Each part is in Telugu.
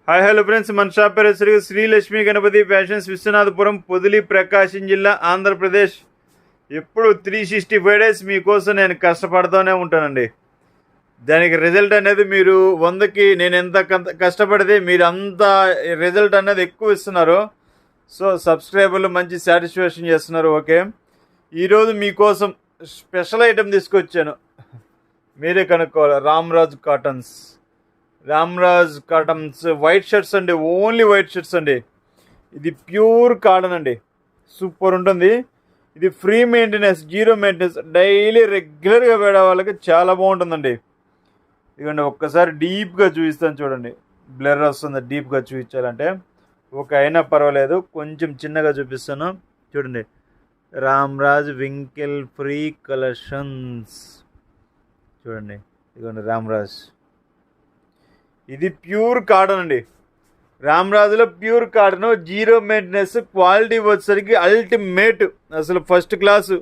హాయ్ హలో ఫ్రెండ్స్, మన షాప్ పేరు శ్రీ లక్ష్మీ గణపతి ఫ్యాషన్స్, విశ్వనాథపురం, పొదిలి, ప్రకాశం జిల్లా, ఆంధ్రప్రదేశ్. ఎప్పుడు 365 డేస్ మీకోసం నేను కష్టపడుతూనే ఉంటానండి. దానికి రిజల్ట్ అనేది మీరు 100కి నేను ఎంత కష్టపడితే మీరు అంత రిజల్ట్ అనేది ఎక్కువ ఇస్తున్నారు. సో సబ్స్క్రైబర్లు మంచి సాటిస్ఫాక్షన్ చేస్తున్నారు. ఓకే, ఈరోజు మీకోసం స్పెషల్ ఐటెం తీసుకొచ్చాను. మీరే కనుక్కోవాలి. రామ్రాజ్ కాటన్స్ వైట్ షర్ట్స్ అండి, ఓన్లీ వైట్ షర్ట్స్ అండి. ఇది ప్యూర్ కాటన్ అండి, సూపర్ ఉంటుంది. ఇది free maintenance, zero maintenance, daily రెగ్యులర్గా వేడే వాళ్ళకి చాలా బాగుంటుందండి. ఇదిగోండి, ఒక్కసారి డీప్గా చూపిస్తాను చూడండి. బ్లర్ వస్తుంది, డీప్గా చూపించాలంటే ఒక అయినా పర్వాలేదు, కొంచెం చిన్నగా చూపిస్తాను చూడండి. రామ్రాజ్ వింకిల్ ఫ్రీ కలెక్షన్స్ చూడండి. ఇదిగోండి రామ్రాజ్, ఇది ప్యూర్ కాటన్ అండి. రామ్రాజులో pure cotton, zero maintenance, quality వచ్చేసరికి అల్టిమేట్, అసలు ఫస్ట్ క్లాసు,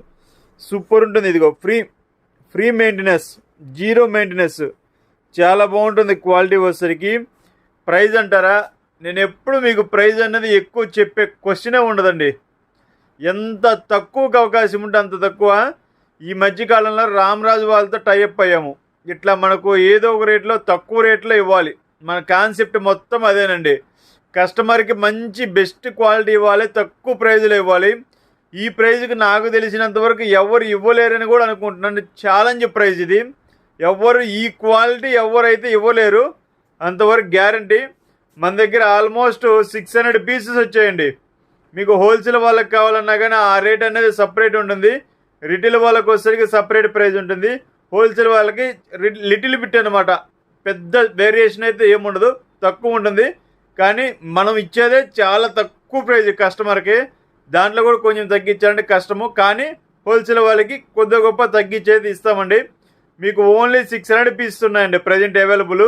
సూపర్ ఉంటుంది. ఇదిగో ఫ్రీ మెయింటెనెన్స్, జీరో మెయింటెనెన్స్, చాలా బాగుంటుంది. క్వాలిటీ వచ్చేసరికి ప్రైజ్ అంటారా, నేను ఎప్పుడు మీకు ప్రైజ్ అనేది ఎక్కువ చెప్పే క్వశ్చనే ఉండదండి. ఎంత తక్కువకి అవకాశం ఉంటే అంత తక్కువ. ఈ మధ్యకాలంలో రామ్రాజు వాళ్ళతో టైఅప్ అయ్యాము. ఇట్లా మనకు ఏదో ఒక రేట్లో, తక్కువ రేట్లో ఇవ్వాలి. మన కాన్సెప్ట్ మొత్తం అదేనండి. కస్టమర్కి మంచి బెస్ట్ క్వాలిటీ ఇవ్వాలి, తక్కువ ప్రైజ్లో ఇవ్వాలి. ఈ ప్రైజ్కి నాకు తెలిసినంతవరకు ఎవరు ఇవ్వలేరని కూడా అనుకుంటున్నాను. ఛాలెంజ్ ప్రైజ్ ఇది. ఎవరు ఈ క్వాలిటీ ఎవరైతే ఇవ్వలేరు, అంతవరకు గ్యారంటీ. మన దగ్గర ఆల్మోస్ట్ 600 పీసెస్ వచ్చాయండి. మీకు హోల్సేల్ వాళ్ళకి కావాలన్నా కానీ ఆ రేట్ అనేది సపరేట్ ఉంటుంది. రిటైల్ వాళ్ళకి వచ్చేసరికి సపరేట్ ప్రైజ్ ఉంటుంది. హోల్సేల్ వాళ్ళకి లిటిల్ బిట్ అనమాట, పెద్ద వేరియేషన్ అయితే ఏముండదు, తక్కువ ఉంటుంది. కానీ మనం ఇచ్చేదే చాలా తక్కువ ప్రైజ్ కస్టమర్కి. దాంట్లో కూడా కొంచెం తగ్గించాలంటే కష్టము, కానీ హోల్సేల్ వాళ్ళకి కొద్ది గొప్ప తగ్గించేది ఇస్తామండి. మీకు ఓన్లీ 600 పీసెస్ ఉన్నాయండి ప్రజెంట్ అవైలబుల్.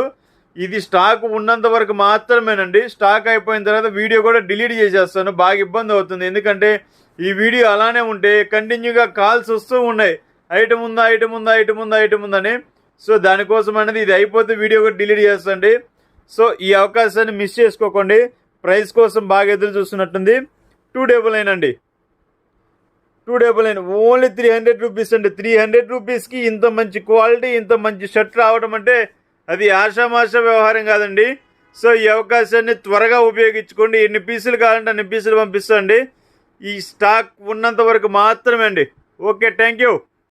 ఇది స్టాక్ ఉన్నంత వరకు మాత్రమేనండి. స్టాక్ అయిపోయిన తర్వాత వీడియో కూడా డిలీట్ చేసేస్తాను, బాగా ఇబ్బంది అవుతుంది. ఎందుకంటే ఈ వీడియో అలానే ఉంటే కంటిన్యూగా కాల్స్ వస్తూ ఉన్నాయి, ఐటమ్ ఉందని. సో దానికోసం అనేది ఇది అయిపోతే వీడియో కూడా డిలీట్ చేస్తండి. సో ఈ అవకాశాన్ని మిస్ చేసుకోకండి. ప్రైస్ కోసం బాగా ఎదురు చూస్తున్నట్టుంది. 299 అండి, 299, ఓన్లీ 300 రూపీస్ అండి. 300 రూపీస్కి ఇంత మంచి క్వాలిటీ, ఇంత మంచి షర్ట్ రావడం అంటే అది ఆషామాష వ్యవహారం కాదండి. సో ఈ అవకాశాన్ని త్వరగా ఉపయోగించుకోండి. ఎన్ని పీసులు కావాలంటే అన్ని పీసులు పంపిస్తాండి. ఈ స్టాక్ ఉన్నంత వరకు మాత్రమే అండి. Okay, thank you.